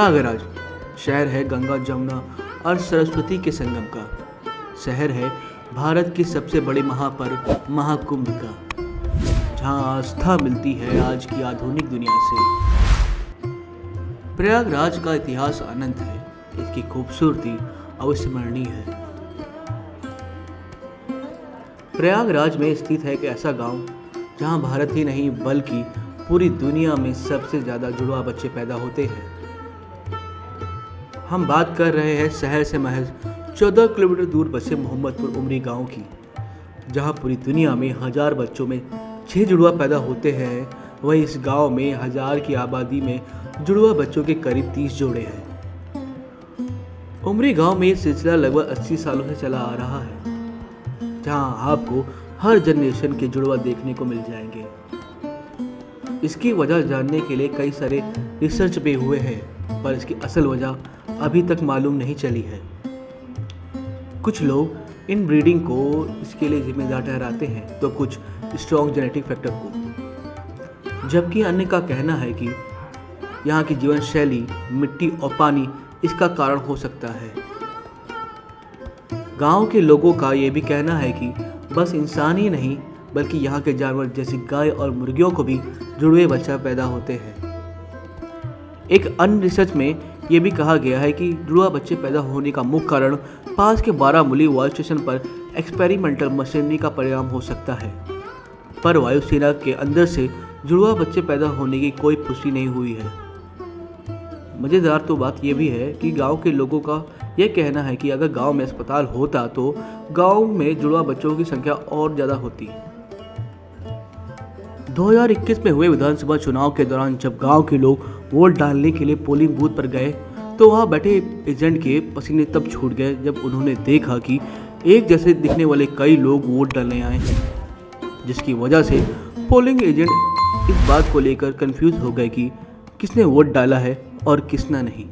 प्रयागराज शहर है गंगा जमुना और सरस्वती के संगम का। शहर है भारत की सबसे बड़ी महापर्व महाकुंभ का, जहां आस्था मिलती है आज की आधुनिक दुनिया से। प्रयागराज का इतिहास अनंत है, इसकी खूबसूरती अविस्मरणीय है। प्रयागराज में स्थित है एक ऐसा गांव जहां भारत ही नहीं बल्कि पूरी दुनिया में सबसे ज़्यादा जुड़वा बच्चे पैदा होते हैं। हम बात कर रहे हैं शहर से महज 14 किलोमीटर दूर बसे मोहम्मदपुर उमरी गांव की, जहां पूरी दुनिया में 1000 बच्चों में 6 जुड़वा पैदा होते हैं। वहीं इस गांव में 1000 की आबादी में जुड़वा बच्चों के करीब 30 जोड़े हैं। उमरी गांव में ये सिलसिला लगभग 80 सालों से चला आ रहा है, जहां आपको हर जनरेशन के जुड़वा देखने को मिल जाएंगे। इसकी वजह जानने के लिए कई सारे रिसर्च भी हुए हैं, पर इसकी असल वजह अभी तक मालूम नहीं चली है। कुछ लोग इन ब्रीडिंग को इसके लिए जिम्मेदार ठहराते हैं, तो कुछ स्ट्रॉन्ग जेनेटिक फैक्टर को, जबकि अन्य का कहना है कि यहाँ की जीवन शैली, मिट्टी और पानी इसका कारण हो सकता है। गांव के लोगों का ये भी कहना है कि बस इंसान ही नहीं बल्कि यहाँ के जानवर जैसे गाय और मुर्गियों को भी जुड़वे बच्चा पैदा होते हैं। एक अन्य रिसर्च में ये भी कहा गया है कि जुड़वा बच्चे पैदा होने का मुख्य कारण पास के बारामूली वायु स्टेशन पर एक्सपेरिमेंटल मशीनरी का परिणाम हो सकता है, पर वायुसेना के अंदर से जुड़वा बच्चे पैदा होने की कोई पुष्टि नहीं हुई है। मज़ेदार तो बात यह भी है कि गांव के लोगों का यह कहना है कि अगर गांव में अस्पताल होता तो गांव में जुड़वा बच्चों की संख्या और ज़्यादा होती। 2021 में हुए विधानसभा चुनाव के दौरान जब गांव के लोग वोट डालने के लिए पोलिंग बूथ पर गए, तो वहां बैठे एजेंट के पसीने तब छूट गए जब उन्होंने देखा कि एक जैसे दिखने वाले कई लोग वोट डालने आए हैं, जिसकी वजह से पोलिंग एजेंट इस बात को लेकर कंफ्यूज हो गए कि किसने वोट डाला है और किसने नहीं।